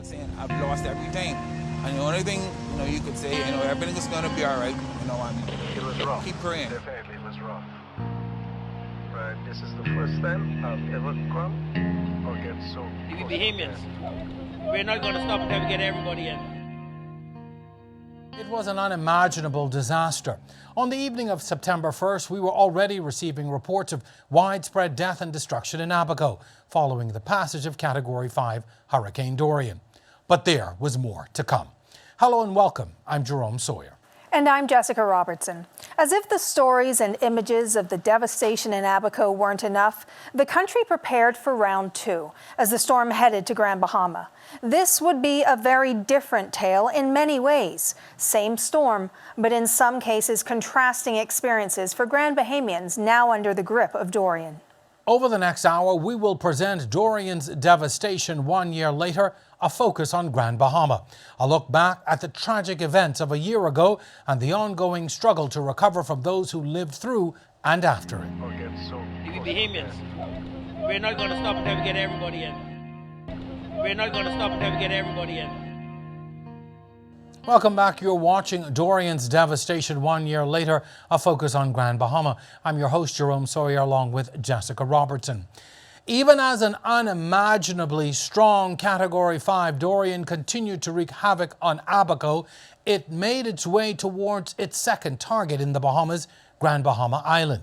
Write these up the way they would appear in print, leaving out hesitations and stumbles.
people saying, I've lost everything. And the only thing, you could say, everything is going to be all right. It was rough. Keep praying. Definitely, it was rough. But this is the first time I've ever come or get so The Bahamians, we're not going to stop until we get everybody in. It was an unimaginable disaster. On the evening of September 1st, we were already receiving reports of widespread death and destruction in Abaco following the passage of Category 5 Hurricane Dorian. But there was more to come. Hello and welcome. I'm Jerome Sawyer. And I'm Jessica Robertson. As if the stories and images of the devastation in Abaco weren't enough, the country prepared for round 2 as the storm headed to Grand Bahama. This would be a very different tale in many ways. Same storm, but in some cases contrasting experiences for Grand Bahamians now under the grip of Dorian. Over the next hour, we will present Dorian's devastation 1 year later, a focus on Grand Bahama. A look back at the tragic events of a year ago and the ongoing struggle to recover from those who lived through and after it. The Bahamians, we're not going to stop until we get everybody in. We're not going to stop until we get everybody in. Welcome back. You're watching Dorian's devastation 1 year later, a focus on Grand Bahama. I'm your host, Jerome Sawyer, along with Jessica Robertson. Even as an unimaginably strong Category 5 Dorian continued to wreak havoc on Abaco, it made its way towards its second target in the Bahamas, Grand Bahama Island.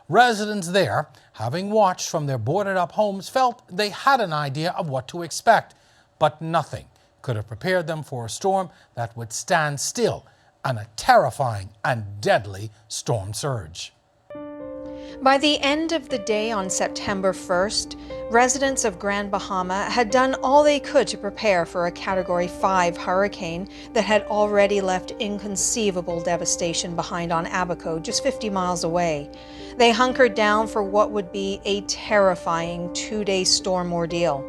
Residents there, having watched from their boarded-up homes, felt they had an idea of what to expect, but nothing could have prepared them for a storm that would stand still and a terrifying and deadly storm surge. By the end of the day on September 1st, residents of Grand Bahama had done all they could to prepare for a Category 5 hurricane that had already left inconceivable devastation behind on Abaco, just 50 miles away. They hunkered down for what would be a terrifying 2-day storm ordeal.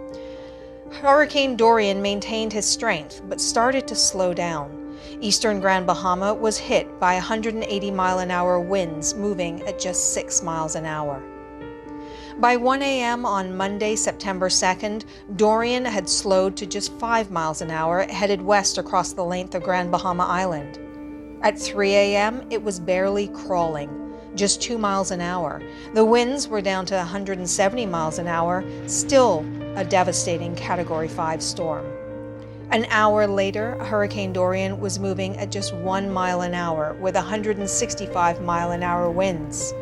Hurricane Dorian maintained his strength, but started to slow down. Eastern Grand Bahama was hit by 180-mile-an-hour winds moving at just 6 miles an hour. By 1 a.m. on Monday, September 2nd, Dorian had slowed to just 5 miles an hour, headed west across the length of Grand Bahama Island. At 3 a.m., it was barely crawling, just 2 miles an hour. The winds were down to 170 miles an hour, still a devastating Category 5 storm. An hour later, Hurricane Dorian was moving at just 1 mile an hour with 165-mile-an-hour winds.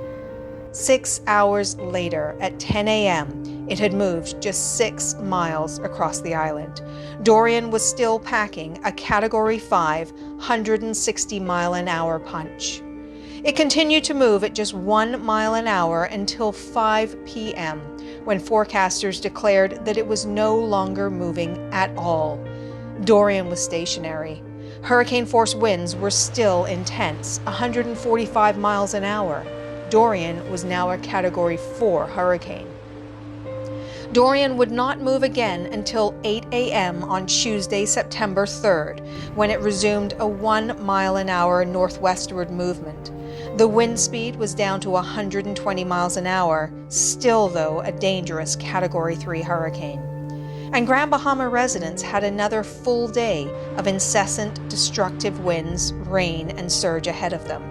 6 hours later, at 10 a.m., it had moved just 6 miles across the island. Dorian was still packing a Category 5, 160-mile-an-hour punch. It continued to move at just 1 mile an hour until 5 p.m., when forecasters declared that it was no longer moving at all. Dorian was stationary. Hurricane-force winds were still intense, 145 miles an hour. Dorian was now a Category 4 hurricane. Dorian would not move again until 8 a.m. on Tuesday, September 3rd, when it resumed a 1 mile an hour northwestward movement. The wind speed was down to 120 miles an hour, still though a dangerous Category 3 hurricane. And Grand Bahama residents had another full day of incessant, destructive winds, rain, and surge ahead of them.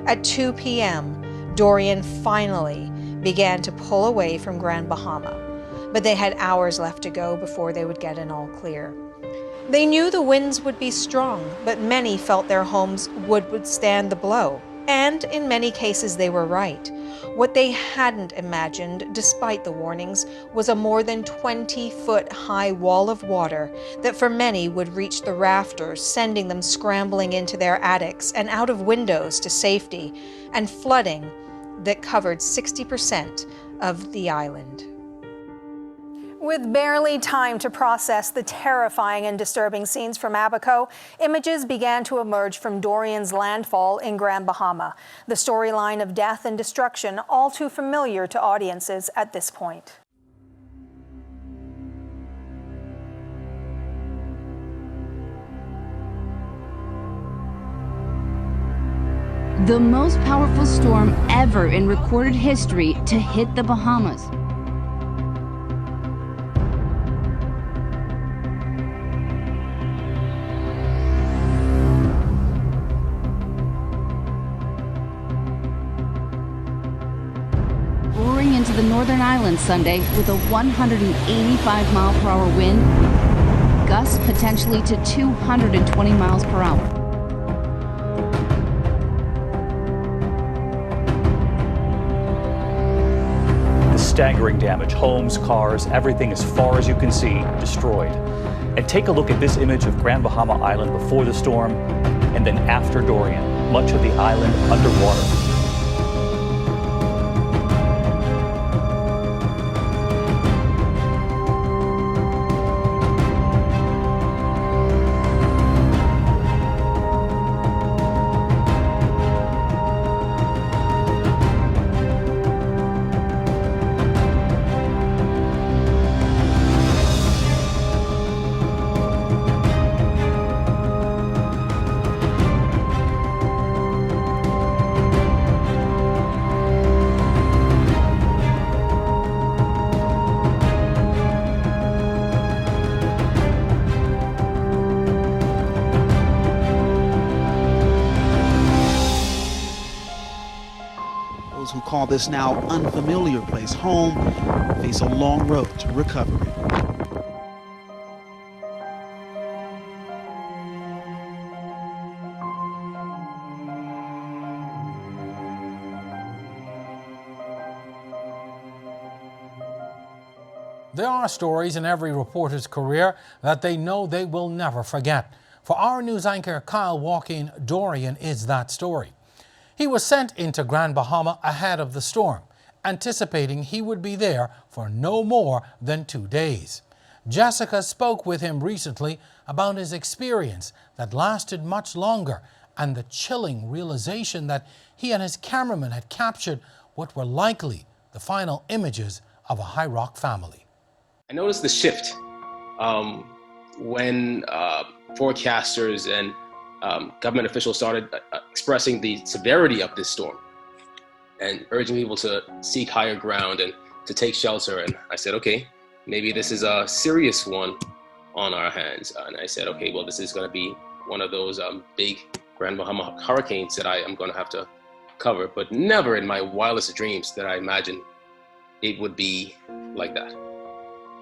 At 2 p.m., Dorian finally began to pull away from Grand Bahama, but they had hours left to go before they would get an all clear. They knew the winds would be strong, but many felt their homes would withstand the blow. And in many cases they were right. What they hadn't imagined, despite the warnings, was a more than 20-foot high wall of water that for many would reach the rafters, sending them scrambling into their attics and out of windows to safety, and flooding that covered 60% of the island. With barely time to process the terrifying and disturbing scenes from Abaco, images began to emerge from Dorian's landfall in Grand Bahama, the storyline of death and destruction all too familiar to audiences at this point. The most powerful storm ever in recorded history to hit the Bahamas. Northern Island Sunday with a 185-mile-per-hour wind, gusts potentially to 220 miles per hour. The staggering damage, homes, cars, everything as far as you can see, destroyed. And take a look at this image of Grand Bahama Island before the storm and then after Dorian, much of the island underwater. Those who call this now unfamiliar place home face a long road to recovery. There are stories in every reporter's career that they know they will never forget. For our news anchor Kyle Walking, Dorian is that story. He was sent into Grand Bahama ahead of the storm, anticipating he would be there for no more than 2 days. Jessica spoke with him recently about his experience that lasted much longer and the chilling realization that he and his cameraman had captured what were likely the final images of a High Rock family. I noticed the shift when forecasters and government officials started expressing the severity of this storm and urging people to seek higher ground and to take shelter. And I said, okay, maybe this is a serious one on our hands. And I said, okay, well, this is going to be one of those big Grand Bahama hurricanes that I am going to have to cover. But never in my wildest dreams did I imagine it would be like that.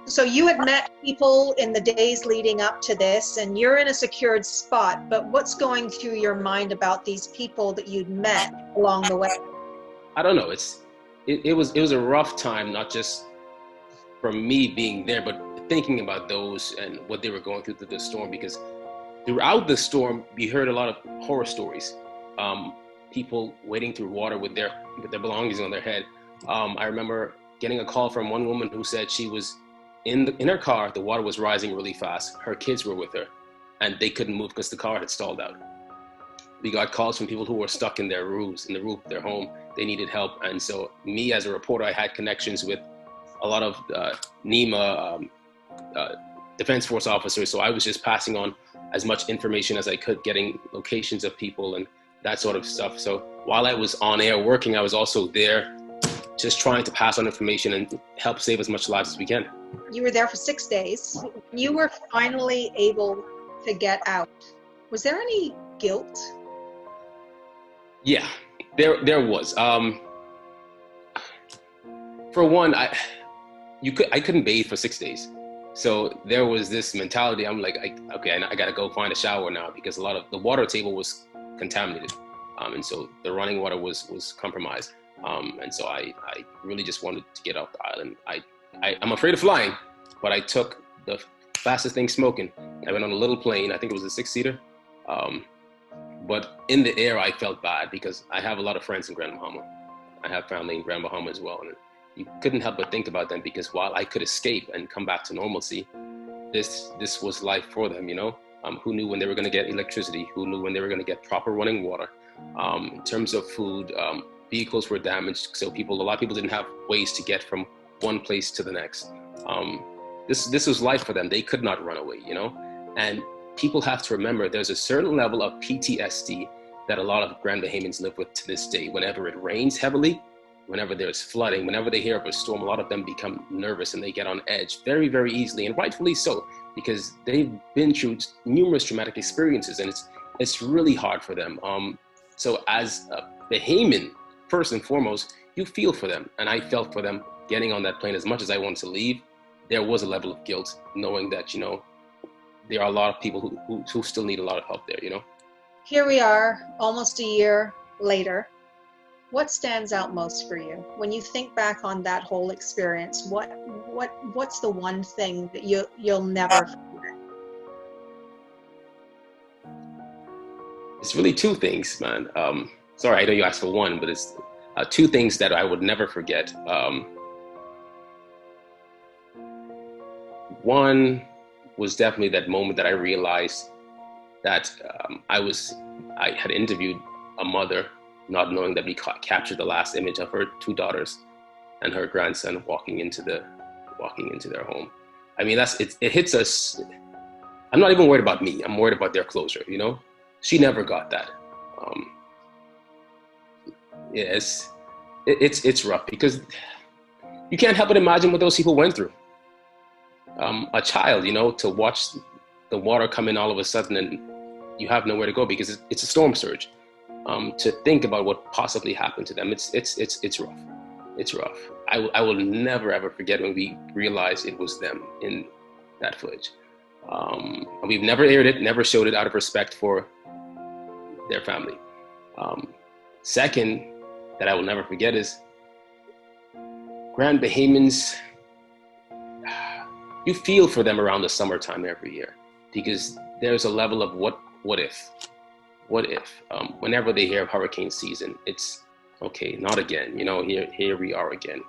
So you had met people in the days leading up to this, and you're in a secured spot, but what's going through your mind about these people that you'd met along the way? I don't know. It was a rough time, not just from me being there, but thinking about those and what they were going through the storm, because throughout the storm, we heard a lot of horror stories. People wading through water with their belongings on their head. I remember getting a call from one woman who said she was in her car, the water was rising really fast. Her kids were with her and they couldn't move because the car had stalled out. We got calls from people who were stuck in their roofs, in the roof of their home. They needed help. And so me as a reporter, I had connections with a lot of NEMA Defense Force officers. So I was just passing on as much information as I could, getting locations of people and that sort of stuff. So while I was on air working, I was also there just trying to pass on information and help save as much lives as we can. You were there for 6 days. You were finally able to get out. Was there any guilt? Yeah, there was. For one, I couldn't bathe for 6 days. So there was this mentality. I'm like, okay, I gotta go find a shower now because a lot of the water table was contaminated. And so the running water was compromised. And so I really just wanted to get off the island. I'm afraid of flying, but I took the fastest thing smoking. I went on a little plane, I think it was a 6-seater. But in the air, I felt bad because I have a lot of friends in Grand Bahama. I have family in Grand Bahama as well. And you couldn't help but think about them because while I could escape and come back to normalcy, this was life for them, you know? Who knew when they were gonna get electricity? Who knew when they were gonna get proper running water? In terms of food, vehicles were damaged, so a lot of people didn't have ways to get from one place to the next. This was life for them. They could not run away, you know? And people have to remember there's a certain level of PTSD that a lot of Grand Bahamians live with to this day. Whenever it rains heavily, whenever there's flooding, whenever they hear of a storm, a lot of them become nervous and they get on edge very, very easily, and rightfully so, because they've been through numerous traumatic experiences and it's really hard for them. So as a Bahamian, first and foremost, you feel for them, and I felt for them getting on that plane, as much as I wanted to leave, there was a level of guilt knowing that, you know, there are a lot of people who still need a lot of help there, you know? Here we are, almost a year later. What stands out most for you? When you think back on that whole experience, what's the one thing that you'll never forget? It's really two things, man. Sorry, I know you asked for one, but it's two things that I would never forget. One was definitely that moment that I realized that I had interviewed a mother, not knowing that we captured the last image of her two daughters and her grandson walking into their home. I mean, it hits us. I'm not even worried about me. I'm worried about their closure, you know? She never got that. Yes, it's rough because you can't help but imagine what those people went through. A child, you know, to watch the water come in all of a sudden and you have nowhere to go because it's a storm surge. To think about what possibly happened to them, it's rough. It's rough. I will never ever forget when we realized it was them in that footage. We've never aired it, never showed it out of respect for their family. Second, that I will never forget is Grand Bahamians. You feel for them around the summertime every year because there's a level of what if. Whenever they hear of hurricane season, it's okay, not again. You know, here we are again.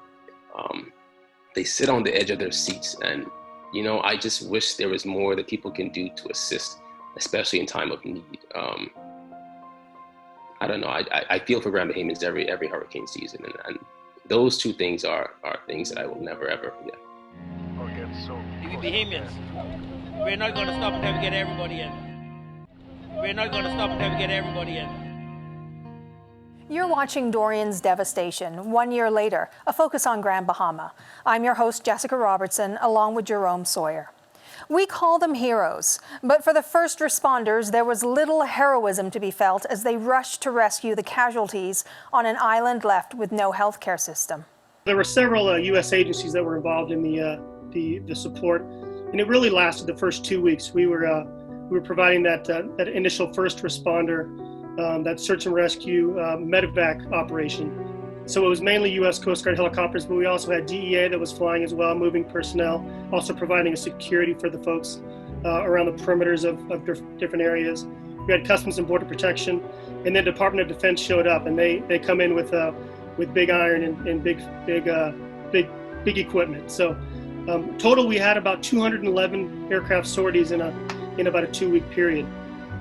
They sit on the edge of their seats, and you know, I just wish there was more that people can do to assist, especially in time of need. I don't know. I feel for Grand Bahamians every hurricane season, and those two things are things that I will never ever forget. The Bahamians, we're not going to stop until we get everybody in. We're not going to stop until we get everybody in. You're watching Dorian's devastation 1 year later, a focus on Grand Bahama. I'm your host, Jessica Robertson, along with Jerome Sawyer. We call them heroes, but for the first responders, there was little heroism to be felt as they rushed to rescue the casualties on an island left with no healthcare system. There were several U.S. agencies that were involved in the support, and it really lasted the first 2 weeks. We were providing that initial first responder, that search and rescue medevac operation. So it was mainly U.S. Coast Guard helicopters, but we also had DEA that was flying as well, moving personnel, also providing a security for the folks around the perimeters of different areas. We had Customs and Border Protection, and then Department of Defense showed up, and they come in with big iron and big equipment. So total, we had about 211 aircraft sorties in about a 2-week period,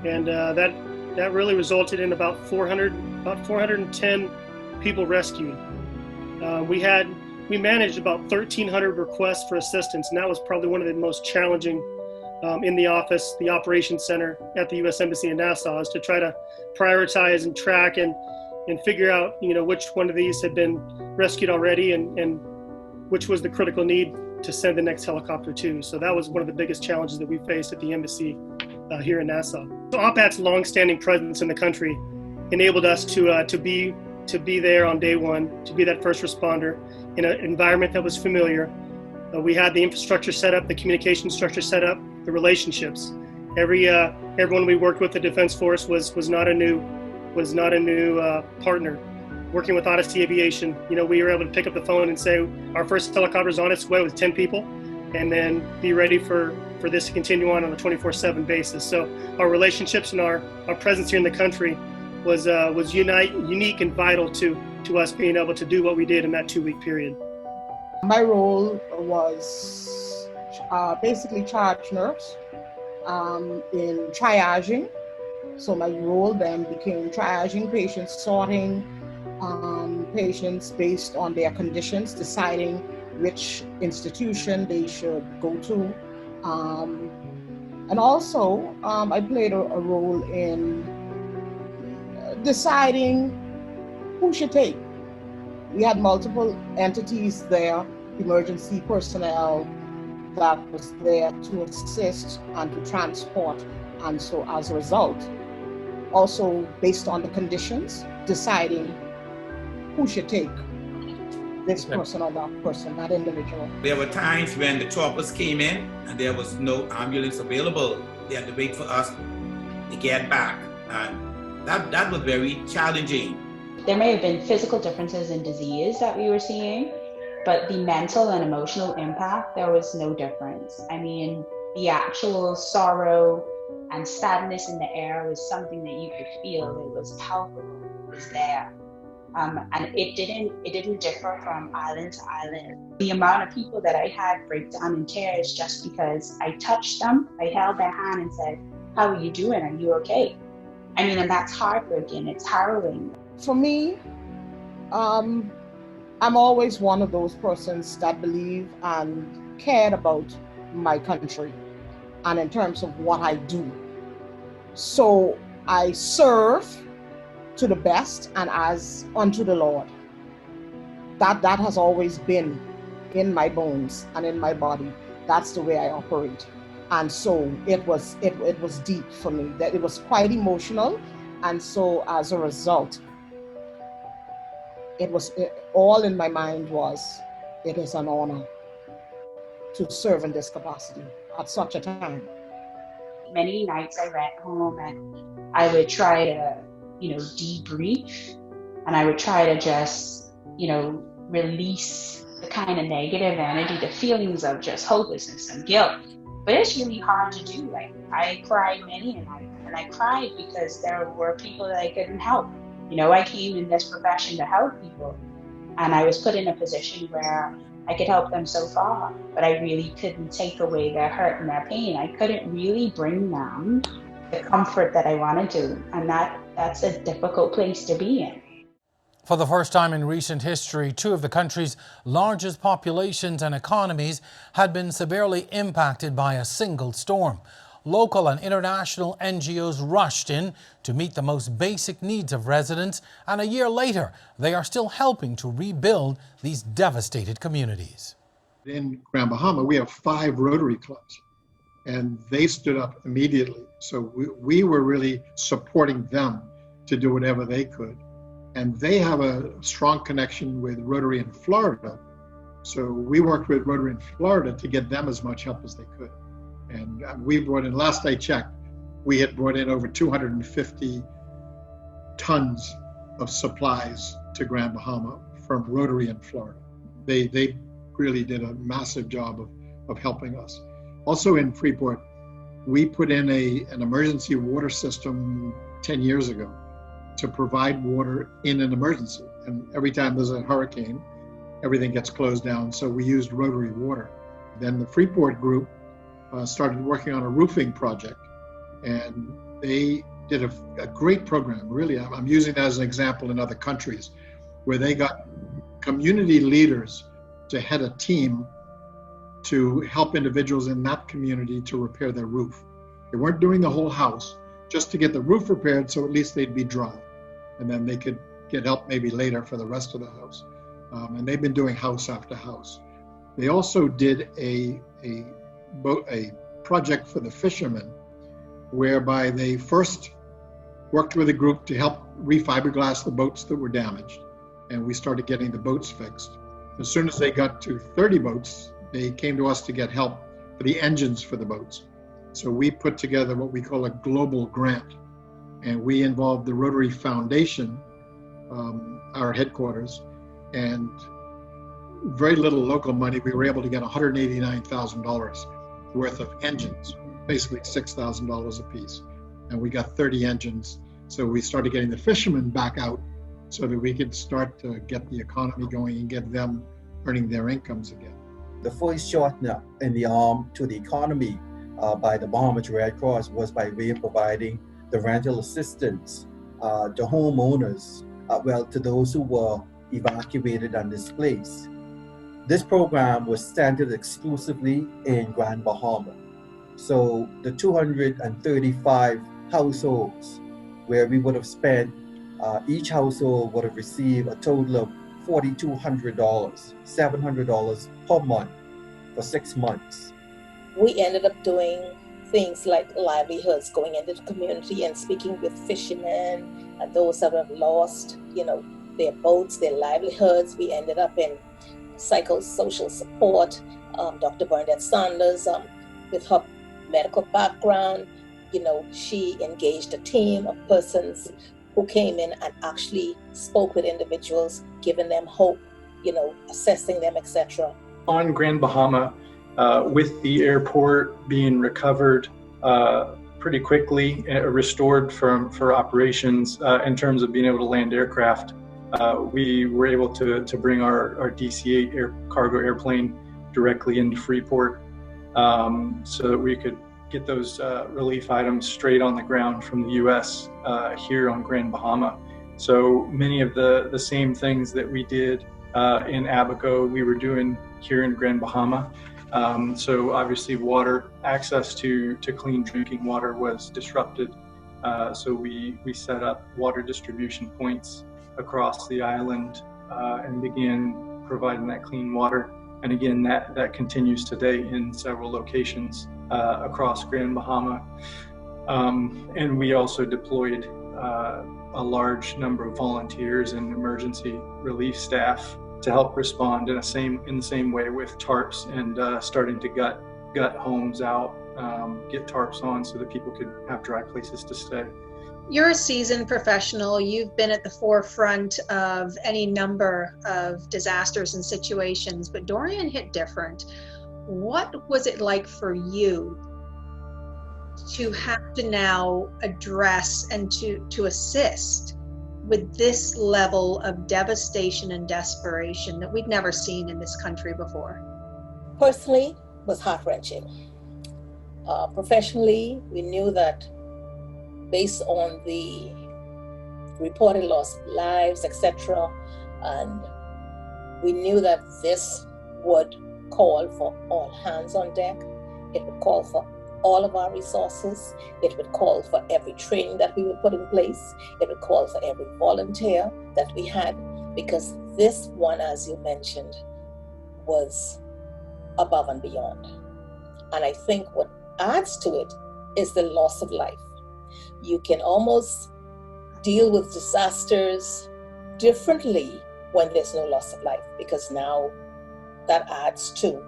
and that really resulted in about 410 people rescued. We managed about 1,300 requests for assistance, and that was probably one of the most challenging in the office, the operations center at the U.S. Embassy in Nassau, is to try to prioritize and track and figure out, you know, which one of these had been rescued already and which was the critical need to send the next helicopter to. So that was one of the biggest challenges that we faced at the embassy here in Nassau. So OPAT's longstanding presence in the country enabled us to be there on day one, to be that first responder in an environment that was familiar. We had the infrastructure set up, the communication structure set up, the relationships. Everyone we worked with, the Defense Force, was not a new partner. Working with Odyssey Aviation, you know, we were able to pick up the phone and say our first helicopter's on its way with 10 people, and then be ready for this to continue on a 24/7 basis. So our relationships and our presence here in the country was unique and vital to us being able to do what we did in that 2-week period. My role was basically charge nurse in triaging. So my role then became triaging patients, sorting patients based on their conditions, deciding which institution they should go to. And also I played a role in deciding who should take. We had multiple entities there, emergency personnel that was there to assist and to transport. And so as a result, also based on the conditions, deciding who should take this person or that person, that individual. There were times when the choppers came in and there was no ambulance available. They had to wait for us to get back. And that was very challenging. There may have been physical differences in disease that we were seeing, but the mental and emotional impact, there was no difference. I mean, the actual sorrow and sadness in the air was something that you could feel. It was palpable, it was there. And it didn't differ from island to island. The amount of people that I had break down in tears just because I touched them, I held their hand and said, "How are you doing? Are you okay?" I mean, and that's heartbreaking, it's harrowing. For me, I'm always one of those persons that believe and cared about my country and in terms of what I do. So I serve to the best and as unto the Lord. That has always been in my bones and in my body. That's the way I operate. And so it was deep for me. That it was quite emotional. And so as a result, all in my mind was, it is an honor to serve in this capacity at such a time. Many nights I went home and I would try to, debrief, and I would try to just, release the kind of negative energy, the feelings of just hopelessness and guilt. But it's really hard to do. Like, I cried many a night, and I cried because there were people that I couldn't help. I came in this profession to help people, and I was put in a position where I could help them so far, but I really couldn't take away their hurt and their pain. I couldn't really bring them the comfort that I wanted to, and that's a difficult place to be in. For the first time in recent history, two of the country's largest populations and economies had been severely impacted by a single storm. Local and international NGOs rushed in to meet the most basic needs of residents, and a year later, they are still helping to rebuild these devastated communities. In Grand Bahama, we have 5 Rotary clubs, and they stood up immediately. So we were really supporting them to do whatever they could. And they have a strong connection with Rotary in Florida. So we worked with Rotary in Florida to get them as much help as they could. And we brought in, last I checked, we had brought in over 250 tons of supplies to Grand Bahama from Rotary in Florida. They really did a massive job of helping us. Also in Freeport, we put in an emergency water system 10 years ago to provide water in an emergency. And every time there's a hurricane, everything gets closed down. So we used Rotary water. Then the Freeport group started working on a roofing project, and they did a great program. Really, I'm using that as an example in other countries, where they got community leaders to head a team to help individuals in that community to repair their roof. They weren't doing the whole house, just to get the roof repaired so at least they'd be dry. And then they could get help maybe later for the rest of the house. And they've been doing house after house. They also did a project for the fishermen, whereby they first worked with a group to help refiberglass the boats that were damaged. And we started getting the boats fixed. As soon as they got to 30 boats, they came to us to get help for the engines for the boats. So we put together what we call a global grant. And we involved the Rotary Foundation, our headquarters, and very little local money. We were able to get $189,000 worth of engines, basically $6,000 a piece. And we got 30 engines. So we started getting the fishermen back out so that we could start to get the economy going and get them earning their incomes again. The first shot in the arm to the economy by the Bahamas Red Cross was by way of providing the rental assistance to homeowners, to those who were evacuated and displaced. This program was centered exclusively in Grand Bahama. So the 235 households where we would have spent, each household would have received a total of $4,200, $700 per month for 6 months. We ended up doing things like livelihoods, going into the community and speaking with fishermen and those that have lost, their boats, their livelihoods. We ended up in psychosocial support. Dr. Bernadette Sanders, with her medical background, she engaged a team of persons who came in and actually spoke with individuals, giving them hope, assessing them, etc. On Grand Bahama, with the airport being recovered pretty quickly, restored for operations in terms of being able to land aircraft, we were able to bring our DC-8 cargo airplane directly into Freeport so that we could get those relief items straight on the ground from the U.S. Here on Grand Bahama. So many of the same things that we did in Abaco, we were doing here in Grand Bahama. So obviously water, access to clean drinking water was disrupted. So we set up water distribution points across the island and began providing that clean water. And again, that continues today in several locations across Grand Bahama. And we also deployed a large number of volunteers and emergency relief staff to help respond in the same way with tarps and starting to gut homes out, get tarps on so that people could have dry places to stay. You're a seasoned professional. You've been at the forefront of any number of disasters and situations, but Dorian hit different. What was it like for you to have to now address and to assist with this level of devastation and desperation that we'd never seen in this country before? Personally, it was heart-wrenching. Professionally, we knew that based on the reported loss of lives, etc., and we knew that this would call for all hands on deck. It would call for all of our resources. It would call for every training that we would put in place. It would call for every volunteer that we had, because this one, as you mentioned, was above and beyond. And I think what adds to it is the loss of life. You can almost deal with disasters differently when there's no loss of life, because now that adds to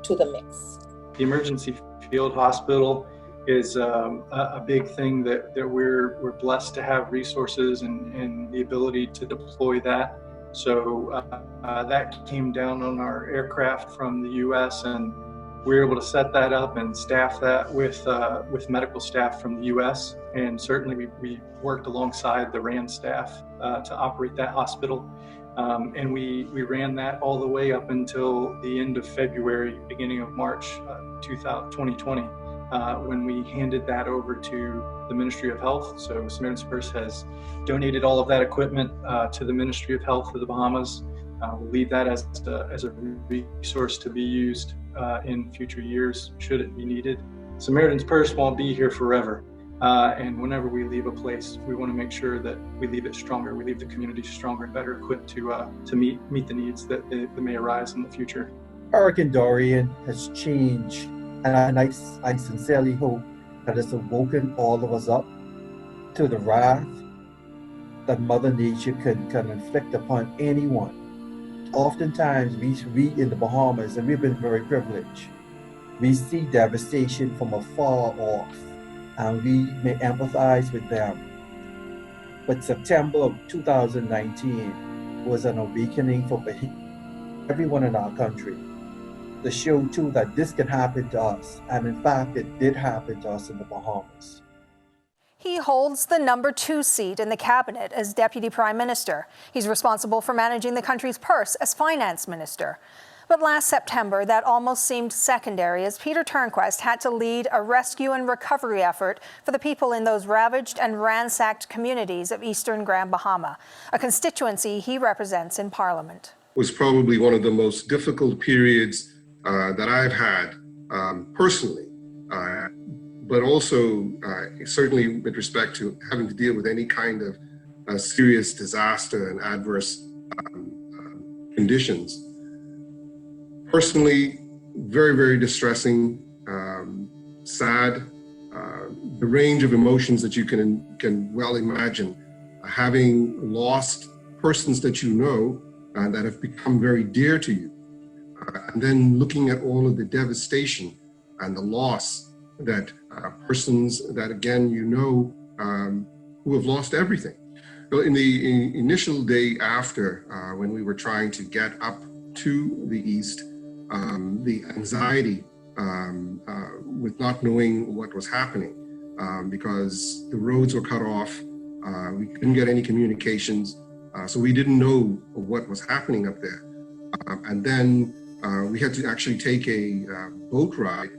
the mix. The emergency field hospital is a big thing that we're blessed to have resources and the ability to deploy that. So that came down on our aircraft from the U.S. and we were able to set that up and staff that with medical staff from the U.S. And certainly we worked alongside the RAND staff to operate that hospital. And we ran that all the way up until the end of February, beginning of March 2020, when we handed that over to the Ministry of Health. So Samaritan's Purse has donated all of that equipment to the Ministry of Health of the Bahamas. We'll leave that as a resource to be used in future years, should it be needed. Samaritan's Purse won't be here forever. And whenever we leave a place, we want to make sure that we leave it stronger. We leave the community stronger and better equipped to meet the needs that may arise in the future. Hurricane Dorian has changed, and I sincerely hope that it's awoken all of us up to the wrath that Mother Nature can inflict upon anyone. Oftentimes, we in the Bahamas, and we've been very privileged, we see devastation from afar off, and we may empathize with them. But September of 2019 was an awakening for everyone in our country to show too that this can happen to us, and in fact it did happen to us in the Bahamas. He holds the number 2 seat in the cabinet as Deputy Prime Minister. He's responsible for managing the country's purse as Finance Minister. But last September, that almost seemed secondary as Peter Turnquest had to lead a rescue and recovery effort for the people in those ravaged and ransacked communities of eastern Grand Bahama, a constituency he represents in Parliament. It was probably one of the most difficult periods that I've had personally, but also certainly with respect to having to deal with any kind of serious disaster and adverse conditions. Personally, very, very distressing, sad, the range of emotions that you can well imagine. Having lost persons that you know that have become very dear to you. And then looking at all of the devastation and the loss that persons that, again, you know, who have lost everything. In the initial day after, when we were trying to get up to the east, the anxiety with not knowing what was happening, because the roads were cut off, we couldn't get any communications, so we didn't know what was happening up there. And then we had to actually take a boat ride,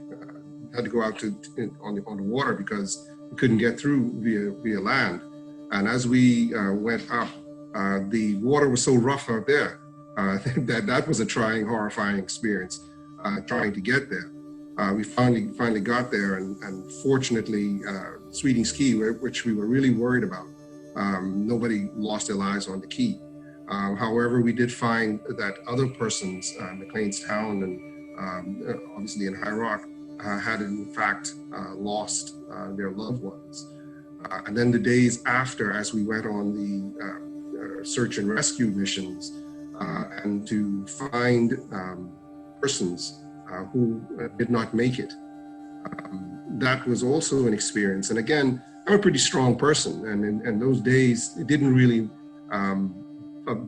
had to go out on the water because we couldn't get through via land. And as we went up, the water was so rough out there that was a trying, horrifying experience, trying to get there. We finally got there, and fortunately, Sweeting's Key, which we were really worried about, nobody lost their lives on the key. However, we did find that other persons, McLeanstown and obviously in High Rock, had in fact lost their loved ones. And then the days after, as we went on the search and rescue missions, and to find persons who did not make it, that was also an experience. And again, I'm a pretty strong person, and in those days, it didn't really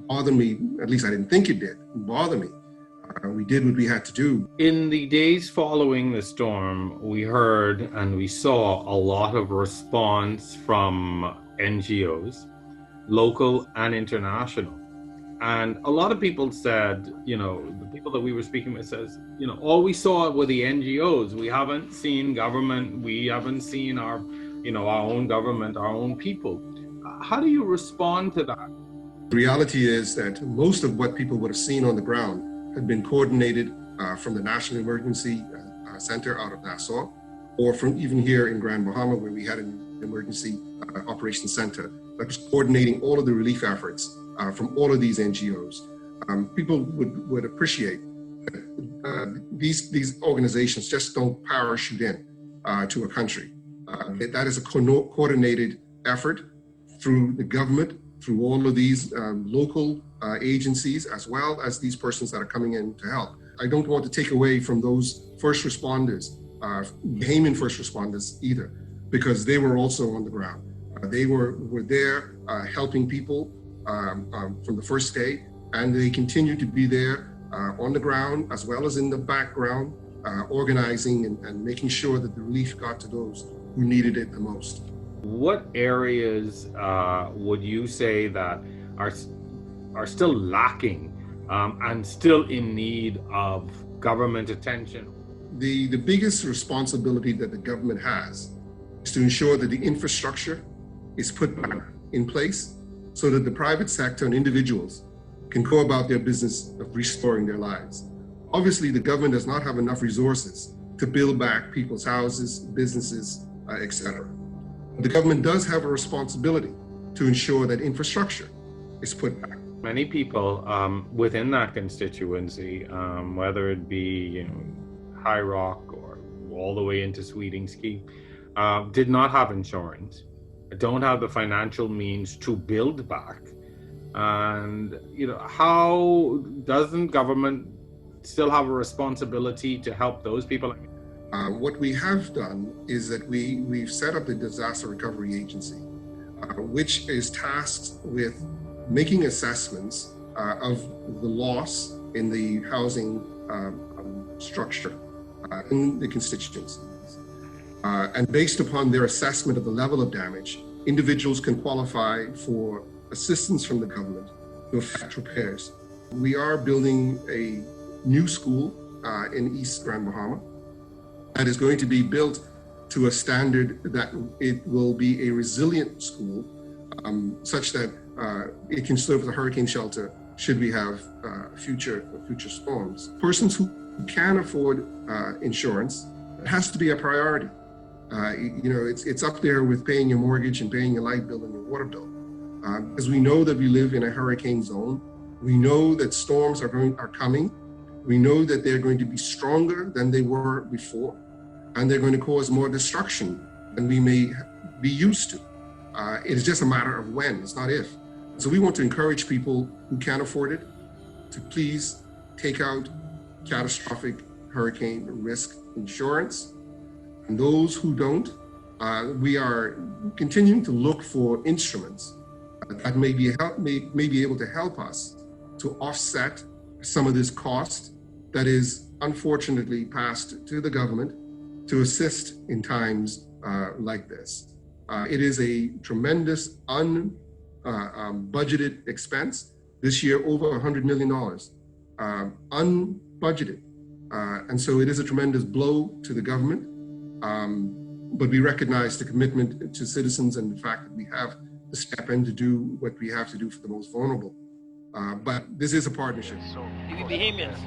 bother me, at least I didn't think it did bother me. We did what we had to do. In the days following the storm, we heard and we saw a lot of response from NGOs, local and international. And a lot of people said, you know, the people that we were speaking with says, you know, all we saw were the NGOs. We haven't seen government. We haven't seen our, you know, our own government, our own people. How do you respond to that? The reality is that most of what people would have seen on the ground had been coordinated from the National Emergency Center out of Nassau, or from even here in Grand Bahama, where we had an emergency operations center that was coordinating all of the relief efforts from all of these NGOs. People would appreciate that these organizations just don't parachute in to a country. That is a coordinated effort through the government, through all of these local agencies, as well as these persons that are coming in to help. I don't want to take away from those first responders, Bahamian first responders either, because they were also on the ground. They were there helping people from the first day, and they continue to be there on the ground as well as in the background, organizing and making sure that the relief got to those who needed it the most. What areas would you say that are still lacking and still in need of government attention? The biggest responsibility that the government has is to ensure that the infrastructure is put back in place so that the private sector and individuals can go about their business of restoring their lives. Obviously, the government does not have enough resources to build back people's houses, businesses, etc. The government does have a responsibility to ensure that infrastructure is put back. Many people within that constituency, whether it be High Rock or all the way into Sweeting's Key, did not have insurance, don't have the financial means to build back. And how doesn't government still have a responsibility to help those people? What we have done is that we've set up the Disaster Recovery Agency, which is tasked with making assessments of the loss in the housing structure in the constituencies. And based upon their assessment of the level of damage, individuals can qualify for assistance from the government to effect repairs. We are building a new school in East Grand Bahama that is going to be built to a standard that it will be a resilient school, such that it can serve as a hurricane shelter should we have future storms. Persons who can afford insurance, it has to be a priority. It's up there with paying your mortgage and paying your light bill and your water bill. Because we know that we live in a hurricane zone. We know that storms are coming. We know that they're going to be stronger than they were before, and they're going to cause more destruction than we may be used to. It's just a matter of when, it's not if. So we want to encourage people who can't afford it to please take out catastrophic hurricane risk insurance. And those who don't, we are continuing to look for instruments that may be able to help us to offset some of this cost that is unfortunately passed to the government to assist in times like this. It is a tremendous unbudgeted expense. This year, over $100 million, unbudgeted. And so it is a tremendous blow to the government. But we recognize the commitment to citizens and the fact that we have to step in to do what we have to do for the most vulnerable. But this is a partnership. We Bahamians,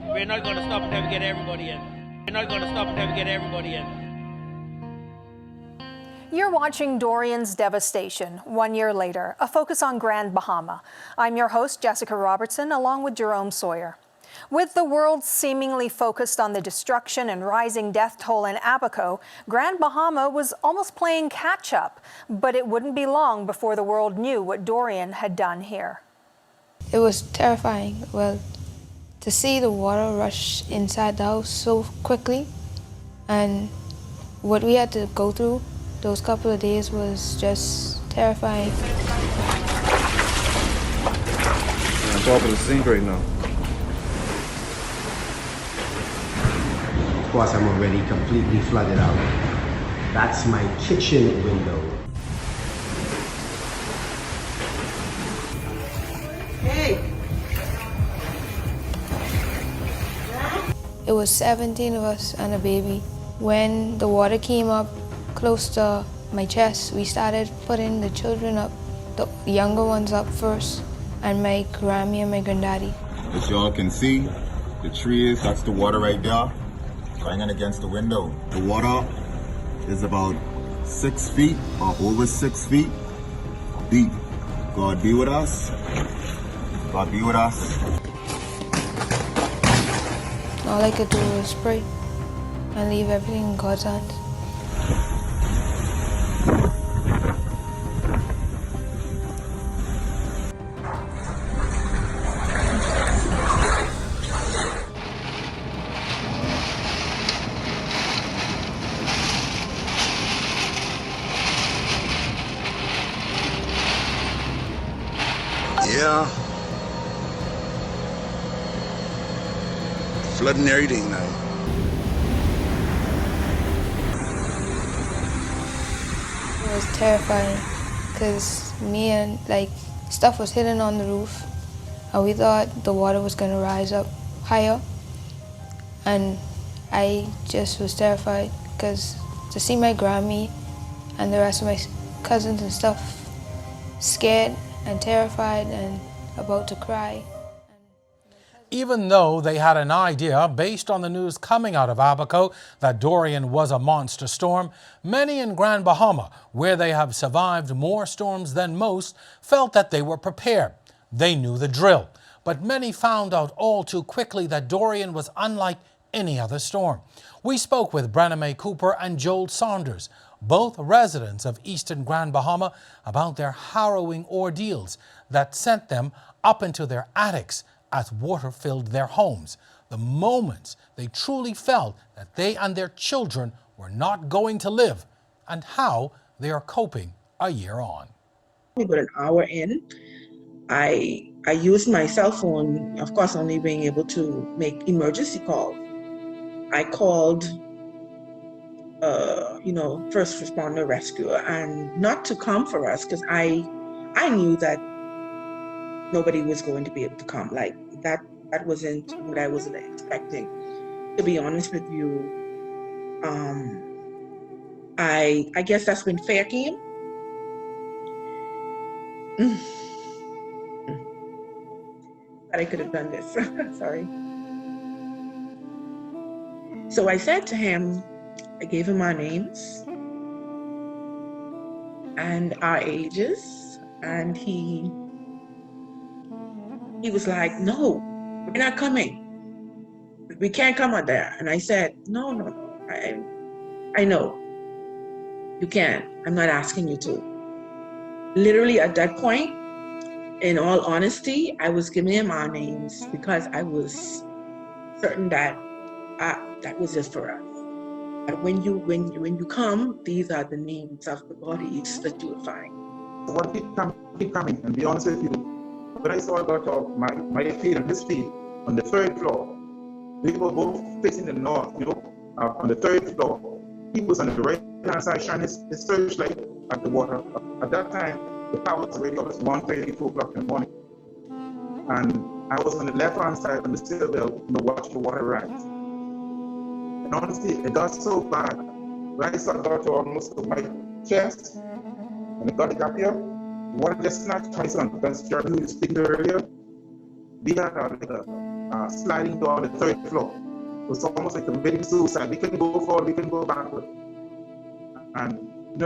we're not going to stop until we get everybody in. We're not going to stop until we get everybody in. You're watching Dorian's devastation 1 year later, a focus on Grand Bahama. I'm your host, Jessica Robertson, along with Jerome Sawyer. With the world seemingly focused on the destruction and rising death toll in Abaco, Grand Bahama was almost playing catch-up, but it wouldn't be long before the world knew what Dorian had done here. It was terrifying. Well, to see the water rush inside the house so quickly, and what we had to go through those couple of days was just terrifying. We're on top of the sink right now. Of course, I'm already completely flooded out. That's my kitchen window. Hey! It was 17 of us and a baby. When the water came up close to my chest, we started putting the children up, the younger ones up first, and my Grammy and my granddaddy. As y'all can see, the trees, that's the water right there, banging against the window. The water is about 6 feet or over 6 feet deep. God be with us. God be with us. All I could do was pray and leave everything in God's hands. Yeah. Flooding everything now. It was terrifying because me and stuff was hidden on the roof, and we thought the water was going to rise up higher, and I just was terrified because to see my Grammy and the rest of my cousins and stuff scared and terrified and about to cry. Even though they had an idea, based on the news coming out of Abaco, that Dorian was a monster storm, many in Grand Bahama, where they have survived more storms than most, felt that they were prepared. They knew the drill. But many found out all too quickly that Dorian was unlike any other storm. We spoke with Brenna Mae Cooper and Joel Saunders, both residents of Eastern Grand Bahama, about their harrowing ordeals that sent them up into their attics as water filled their homes. The moments they truly felt that they and their children were not going to live, and how they are coping a year on. About an hour in, I used my cell phone, of course only being able to make emergency calls. I called first responder rescuer, and not to come for us because I knew that nobody was going to be able to come. Like that wasn't what I was expecting. To be honest with you, I guess that's when fair came. But I could have done this. Sorry. So I said to him, I gave him our names and our ages, and he was like, no, we're not coming. We can't come out there. And I said, no, I know. You can. I'm not asking you to. Literally at that point, in all honesty, I was giving him our names because I was certain that that was just for us. But when you come, these are the names of the bodies that you will find. So what keep coming, and be honest with you, when I saw got off my feet and his feet on the 3rd floor, we were both facing the north, on the 3rd floor. He was on the right-hand side shining his searchlight at the water. At that time, the power was already almost 1:30, 2 o'clock in the morning. And I was on the left-hand side on the steel bell, watching the water rise. And honestly, it got so bad. When I saw it got to almost to my chest, and it got up here, the water just snatched my son. Because Jeremy, who was speaking earlier, we had a sliding door on the 3rd floor. It was almost like committing suicide. We couldn't go forward, we couldn't go backward. And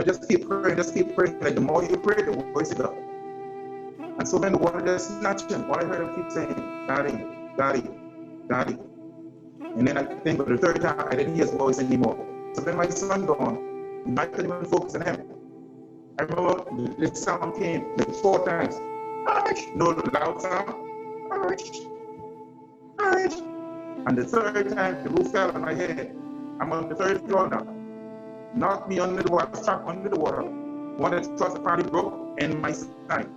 just keep praying. Like the more you pray, the worse it got. And so when the water just snatched him, all I heard him keep saying, Daddy, Daddy, Daddy. And then I think for the 3rd time, I didn't hear his voice anymore. So when my son gone, I couldn't even focus on him. I remember the sound came like 4 times. The loud sound. And the 3rd time, the roof fell on my head. I'm on the 3rd floor now. Knocked me under the water, trapped under the water. One of the truss apparently broke in my side.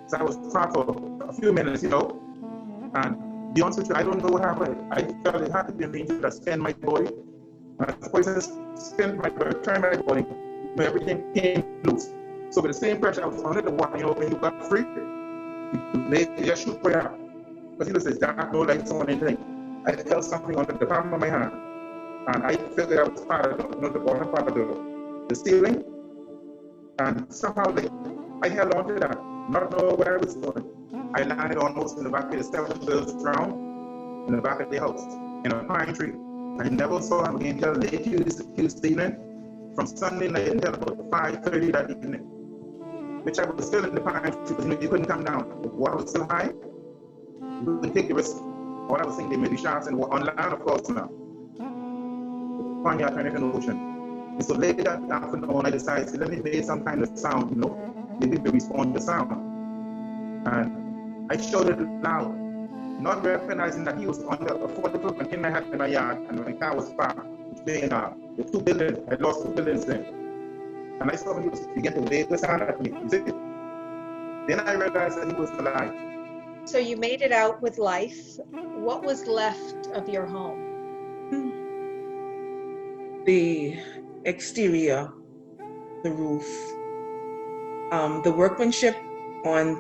So I was trapped for a few minutes, And to be honest with you, I don't know what happened. I felt it had to be an angel that spun my body. And as the poison spun my body, turned my body, everything came loose. So with the same pressure, I was under the water, when you got free, you just shoot prayer. But he says, dark, no lights on anything. I felt something under the palm of my hand. And I felt that I was part of the bottom part of the ceiling. And somehow I held on to that, not know where I was going. I landed almost in the back of the 7 bills round, in the back of the house, in a pine tree. I never saw him again until late Tuesday evening, from Sunday night until about 5:30 that evening. Which I was still in the pine tree, because you couldn't come down. The water was still high. You couldn't take the risk. All I was thinking, there may be sharks on land, of course, now. Panya turned into the ocean. And so later that afternoon, I decided, let me make some kind of sound, maybe to respond to sound. And I shouted loud, not recognizing that he was under a 40-foot container I had in my yard, and my car was parked between the 2 buildings. I lost 2 buildings then. And I saw him begin to wave the sound at me. You see? Then I realized that he was alive. So you made it out with life. What was left of your home? The exterior, the roof, the workmanship on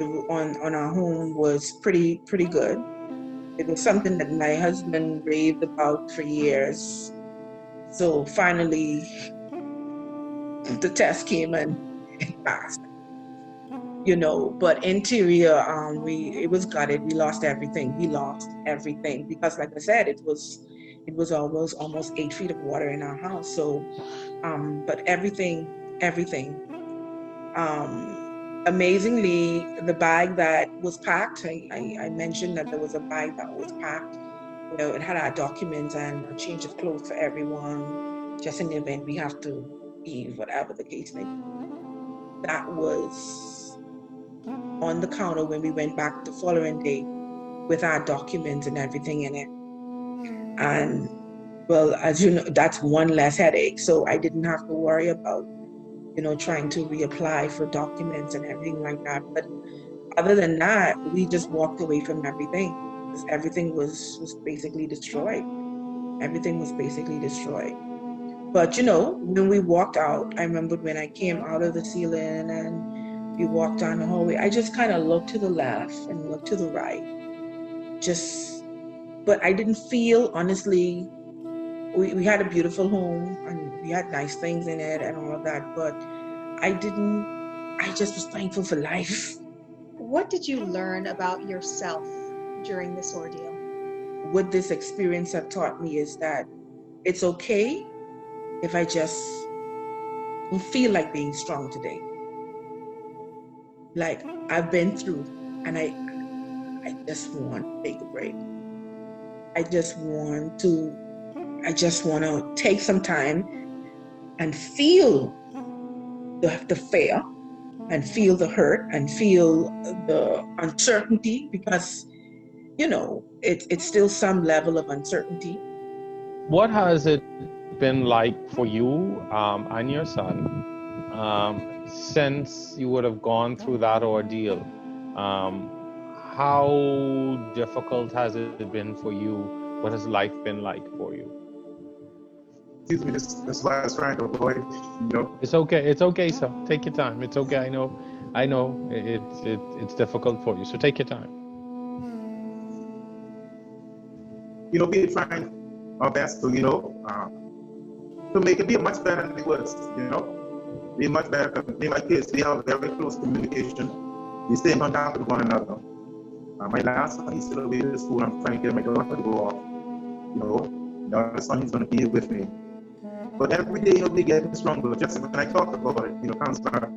our home was pretty good. It was something that my husband raved about for years. So finally, the test came and it passed. But interior, it was gutted. We lost everything. Because, like I said, it was almost 8 feet of water in our house. So, but everything. Amazingly, the bag that was packed, I mentioned that there was a bag that was packed. It had our documents and a change of clothes for everyone, just in the event we have to leave, whatever the case may be. That was on the counter when we went back the following day with our documents and everything in it. And well, as you know, that's one less headache. So I didn't have to worry about, trying to reapply for documents and everything like that. But other than that, we just walked away from everything, because everything was basically destroyed. Everything was basically destroyed. But when we walked out, I remember when I came out of the ceiling and we walked down the hallway, I just kind of looked to the left and looked to the right. But I didn't feel, honestly, we had a beautiful home and we had nice things in it and all of that, but I just was thankful for life. What did you learn about yourself during this ordeal? What this experience have taught me is that it's okay if I just don't feel like being strong today. Like, I've been through, and I just want to take a break. I just want to take some time and feel the fear, and feel the hurt and feel the uncertainty, because, you know, it's still some level of uncertainty. What has it been like for you and your son since you would have gone through that ordeal? How difficult has it been for you? What has life been like for you? Excuse me, this is what I was trying to avoid, you know. It's okay, sir. Take your time. It's okay. I know it's difficult for you, so take your time. You know, we're trying our best to, you know, to make it be much better than it was, you know. Be much better. Me and my kids, we have very close communication. We stay in contact with one another. My last son, he's still away to school. I'm trying to get my daughter to go off. You know, the other son, he's going to be with me. But every day, you know, we get stronger. Just when I talk about it, you know, counselor,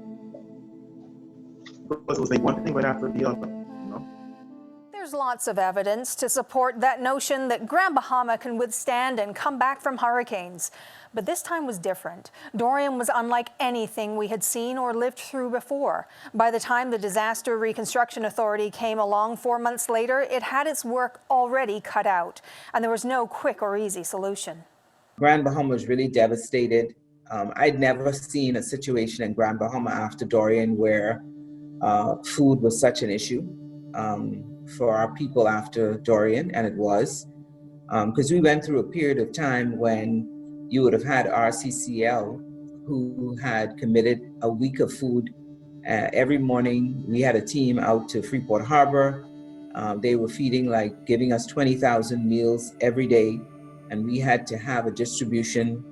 because it was like one thing right after the other. There's lots of evidence to support that notion that Grand Bahama can withstand and come back from hurricanes. But this time was different. Dorian was unlike anything we had seen or lived through before. By the time the Disaster Reconstruction Authority came along 4 months later, it had its work already cut out, and there was no quick or easy solution. Grand Bahama was really devastated. I'd never seen a situation in Grand Bahama after Dorian where food was such an issue for our people after Dorian, and it was. Because we went through a period of time when you would have had RCCL who had committed a week of food. Every morning we had a team out to Freeport Harbor. They were feeding, like giving us 20,000 meals every day. And we had to have a distribution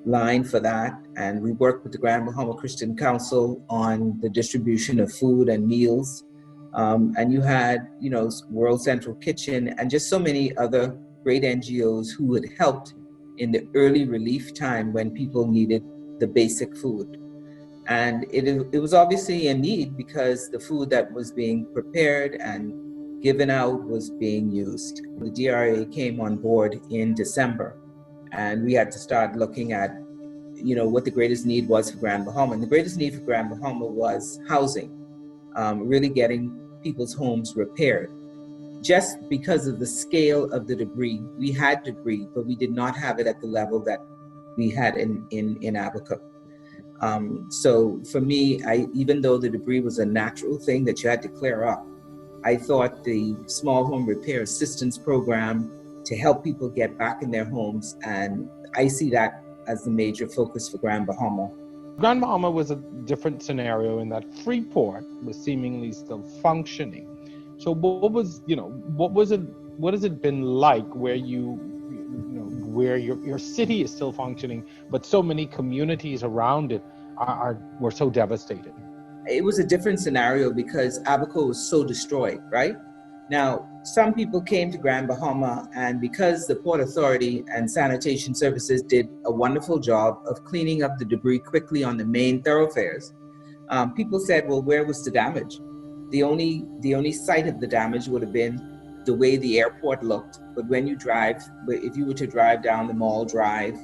line for that. And we worked with the Grand Bahama Christian Council on the distribution of food and meals. And you had, you know, World Central Kitchen and just so many other great NGOs who had helped in the early relief time when people needed the basic food. And it was obviously a need because the food that was being prepared and given out was being used. The DRA came on board in December, and we had to start looking at, you know, what the greatest need was for Grand Bahama. And the greatest need for Grand Bahama was housing, really getting people's homes repaired. Just because of the scale of the debris, we had debris, but we did not have it at the level that we had in Abaca. So for me, even though the debris was a natural thing that you had to clear up, I thought the small home repair assistance program to help people get back in their homes, and I see that as the major focus for Grand Bahama. Grand Bahama was a different scenario in that Freeport was seemingly still functioning. So what has it been like where where your city is still functioning, but so many communities around it were so devastated? It was a different scenario because Abaca was so destroyed, right? Now, some people came to Grand Bahama, and because the Port Authority and sanitation services did a wonderful job of cleaning up the debris quickly on the main thoroughfares, people said, well, where was the damage? The only site of the damage would have been the way the airport looked. But when you drive, if you were to drive down the Mall Drive,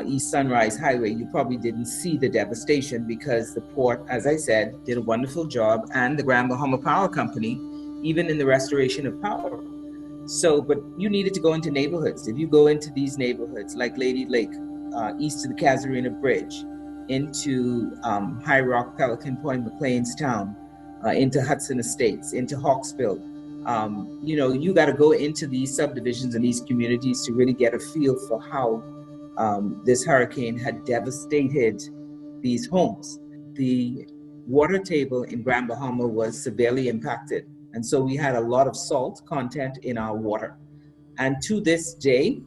East Sunrise Highway, you probably didn't see the devastation because the port, as I said, did a wonderful job, and the Grand Bahama Power Company, even in the restoration of power. So, but you needed to go into neighborhoods. If you go into these neighborhoods like Lady Lake, east of the Casuarina Bridge, into High Rock, Pelican Point, McLeanstown, into Hudson Estates, into Hawksbill, you got to go into these subdivisions and these communities to really get a feel for how this hurricane had devastated these homes. The water table in Grand Bahama was severely impacted. And so we had a lot of salt content in our water. And to this day,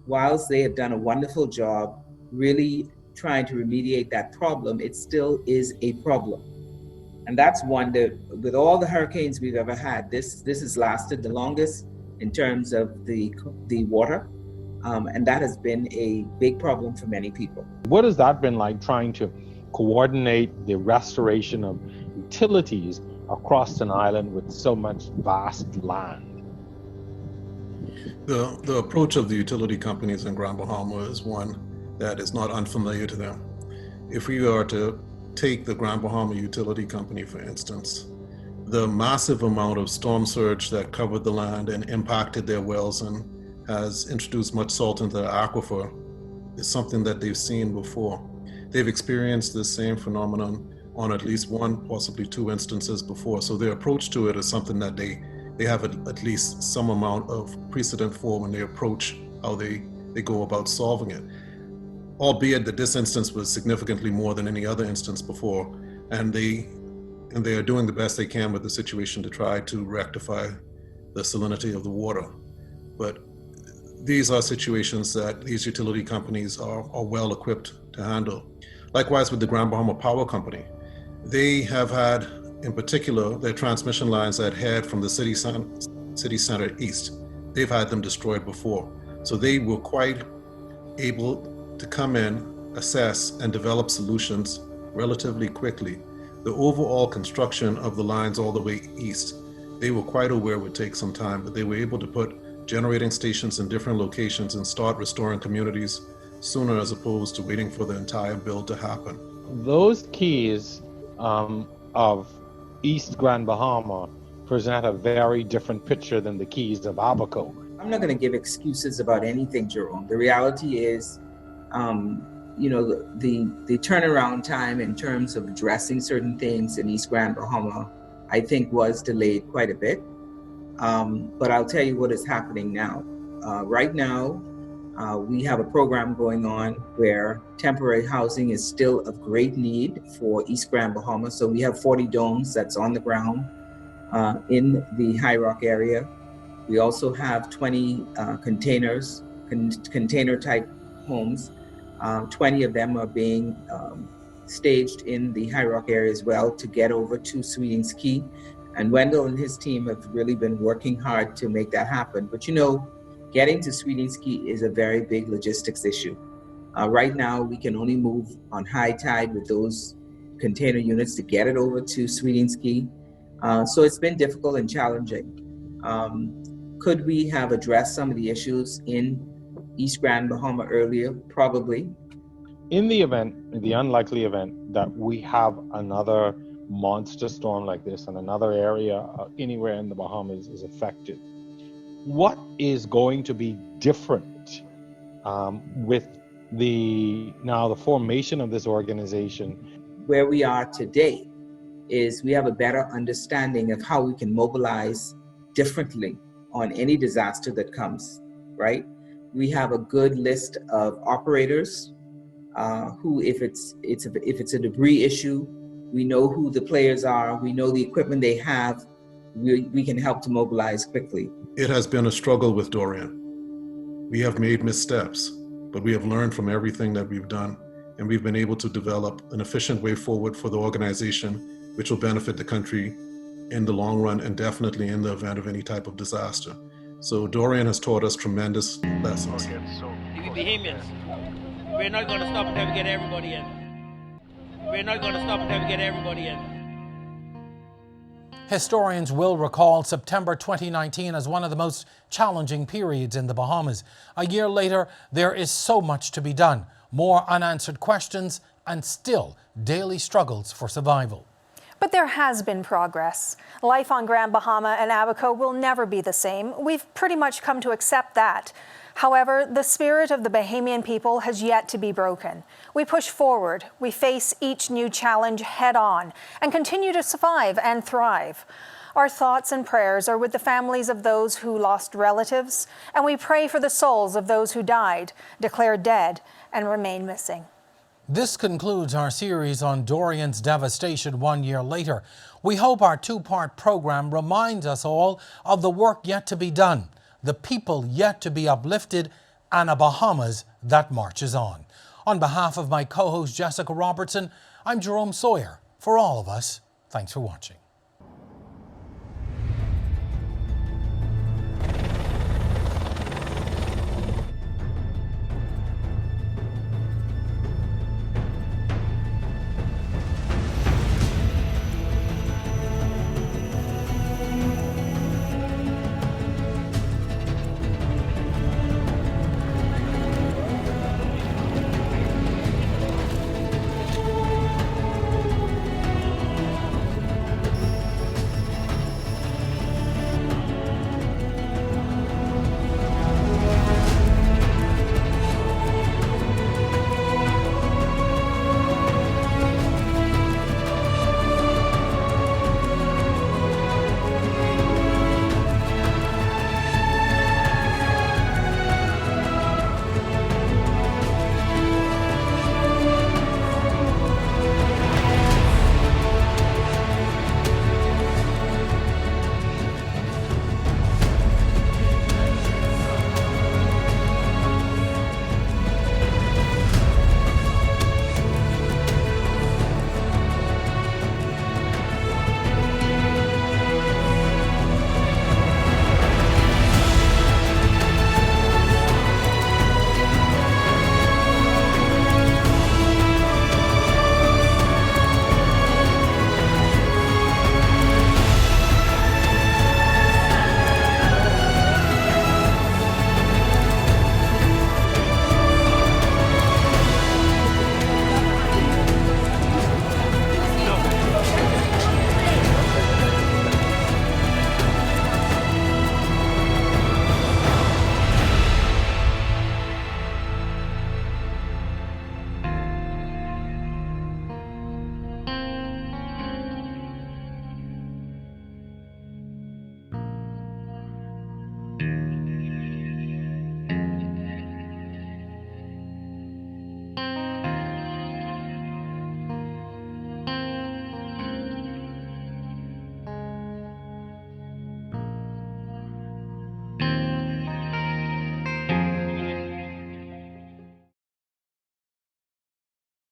whilst they have done a wonderful job really trying to remediate that problem, it still is a problem. And that's one that, with all the hurricanes we've ever had, this has lasted the longest in terms of the water. And that has been a big problem for many people. What has that been like, trying to coordinate the restoration of utilities across an island with so much vast land? The approach of the utility companies in Grand Bahama is one that is not unfamiliar to them. If we are to take the Grand Bahama Utility Company, for instance. The massive amount of storm surge that covered the land and impacted their wells and has introduced much salt into the aquifer is something that they've seen before. They've experienced the same phenomenon on at least one, possibly two instances before. So their approach to it is something that they have at least some amount of precedent for when they approach how they go about solving it. Albeit that this instance was significantly more than any other instance before, and they are doing the best they can with the situation to try to rectify the salinity of the water. But these are situations that these utility companies are well equipped to handle. Likewise with the Grand Bahama Power Company. They have had, in particular, their transmission lines that head from the city center east. They've had them destroyed before. So they were quite able to come in, assess, and develop solutions relatively quickly. The overall construction of the lines all the way east, they were quite aware would take some time, but they were able to put generating stations in different locations and start restoring communities sooner as opposed to waiting for the entire build to happen. Those keys of East Grand Bahama present a very different picture than the keys of Abaco. I'm not going to give excuses about anything, Jerome. The reality is, the turnaround time in terms of addressing certain things in East Grand Bahama, I think was delayed quite a bit. But I'll tell you what is happening now. Right now, we have a program going on where temporary housing is still of great need for East Grand Bahama. So we have 40 domes that's on the ground in the High Rock area. We also have 20 container type homes. 20 of them are being staged in the High Rock area as well to get over to Sweetings Key. And Wendell and his team have really been working hard to make that happen. But getting to Sweetings Key is a very big logistics issue. Right now, we can only move on high tide with those container units to get it over to Sweetings Key. So it's been difficult and challenging. Could we have addressed some of the issues in East Grand Bahama earlier? Probably. In the unlikely event that we have another monster storm like this and another area anywhere in the Bahamas is affected, what is going to be different with the formation of this organization? Where we are today is we have a better understanding of how we can mobilize differently on any disaster that comes, right? We have a good list of operators who, if it's a debris issue, we know who the players are, we know the equipment they have, we can help to mobilize quickly. It has been a struggle with Dorian. We have made missteps, but we have learned from everything that we've done, and we've been able to develop an efficient way forward for the organization, which will benefit the country in the long run and definitely in the event of any type of disaster. So Dorian has taught us tremendous lessons. The Bahamians, we're not going to stop until we get everybody in. We're not going to stop until we get everybody in. Historians will recall September 2019 as one of the most challenging periods in the Bahamas. A year later, there is so much to be done. More unanswered questions and still daily struggles for survival. But there has been progress. Life on Grand Bahama and Abaco will never be the same. We've pretty much come to accept that. However, the spirit of the Bahamian people has yet to be broken. We push forward, we face each new challenge head on, and continue to survive and thrive. Our thoughts and prayers are with the families of those who lost relatives, and we pray for the souls of those who died, declared dead, and remain missing. This concludes our series on Dorian's devastation 1 year later. We hope our two-part program reminds us all of the work yet to be done, the people yet to be uplifted, and a Bahamas that marches on. On behalf of my co-host Jessica Robertson, I'm Jerome Sawyer. For all of us, thanks for watching.